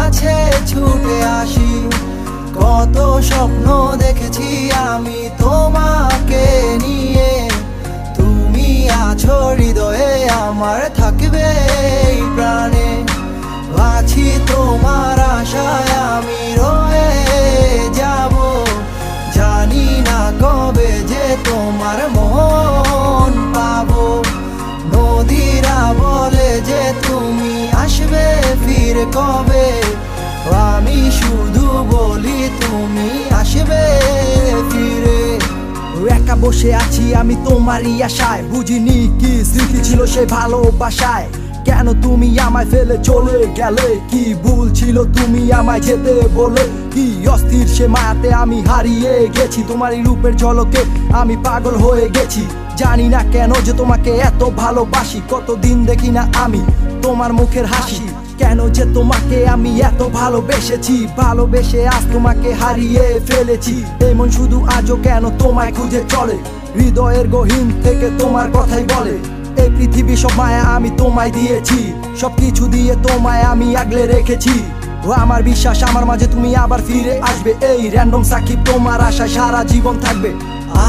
কাছে ছুটে আসি। কত স্বপ্ন দেখেছি আমি তোমাকে নিয়ে, তুমি আছো হৃদয়ে আমার, থাকবে এই প্রাণে। আছি তোমার আশায় আমি রয়ে যাব, জানি না কবে যে তোমার মন পাবো। নদীরা বলে যে তুমি আসবে ফিরে কবে, আমি শুধু বলি তুমি আসবে ফিরে। একা বসে আছি আমি তোমারই আশায়, বুঝিনি কি স্মৃতি ছিল সে ভালোবাসায়। কেন তুমি আমায় ফেলে চলে গেলে, কি ভুল ছিল তুমি আমায় যেতে বলে। কি অস্থির সে মায়াতে আমি হারিয়ে গেছি, তোমারই রূপের ঝলকে আমি পাগল হয়ে গেছি। জানি না কেন যে তোমাকে এত ভালোবাসি, কতদিন দেখি না আমি তোমার মুখের হাসি। কেন যে তোমাকে আমি এত ভালোবেসেছি, ভালোবেসে আজ তোমাকে হারিয়ে ফেলেছি। এমন শুধু আজও কেন তোমায় খুঁজে চলে, হৃদয়ের গহীন থেকে তোমার কথাই বলে। এই পৃথিবী সব মায়া আমি তোমায় দিয়েছি, সবকিছু দিয়ে তোমায় আমি আগলে রেখেছি। ও আমার বিশ্বাস আমার মাঝে তুমি আবার ফিরে আসবে, এই র্যান্ডম সাকিব তোমার আশায় সারা জীবন থাকবে।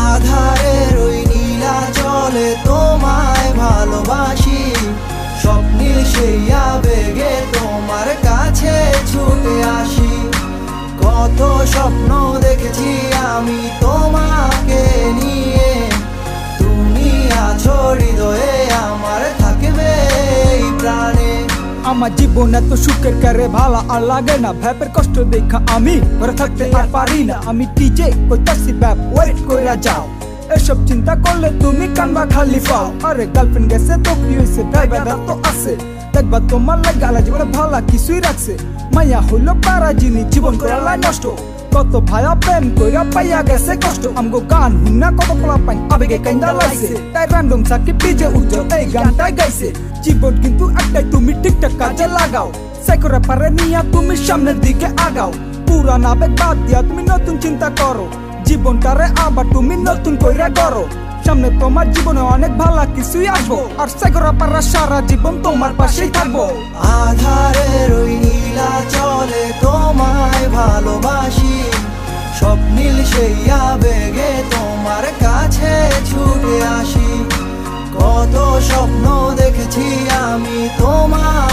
আধারের ওই নীলা জলে তোমায় ভালোবাসি, স্বপ্নীল সেই আবেগে তোমার কাছে ছুটে আসি। কত স্বপ্ন দেখেছি আমি তোমাকে নিয়ে, তুমি আছো হৃদয়ে আমার, থাকবে এই প্রাণে। আমার জীবন এত সুখের করে ভালো আর লাগে না, ভ্যাপের কষ্ট দেখা আমি ঘরে থাকতে আর পারি না। আমি টিজে কইতাছি ভ্যাপ ওয়েট কইরা যাও, এসব চিন্তা করলে তুমি কানবা খালি পাও। আরে গার্লফ্রেন্ড গেছে তো কি হইছে, ভাই বেদা তো আছে, দেখবা তোমার লাগালা জীবনে ভালো কিছুই রাখছে। মায়া হইলো পারা জিনিস জীবন করালা নষ্ট, কত ভাইয়া প্রেম কইরা পাইয়া গেছে কষ্ট। আমগো গান হুন্না কত পোলা পাই আবেগে কাইন্দা লাইছে, তাই র্যান্ডম সাকিব ডিজে উজ্জ্বল এই গানটাই গাইছে। জীবন কিন্তু একটাই, তুমি ঠিকঠাক কাজে লাগাও, সাইকোরা পারে নিয়া তুমি সামনের দিকে আগাও। পুরান আবেগ বাদ দিয়া তুমি নতুন চিন্তা করো, জীবনটারে আবার তুমি নতুন কইরা করো। সামনে তোমার জীবনে অনেক ভালো কিছুই আসবো, আর সাইকোরা পারা সারা জীবন তোমার পাশেই থাকবো। আধারের ওই নীলা জলে তোমায় ভালোবাসি, স্বপ্নীল সেই আবেগে তোমার কাছে ছুটে আসি। কত স্বপ্ন দেখেছি আমি তোমার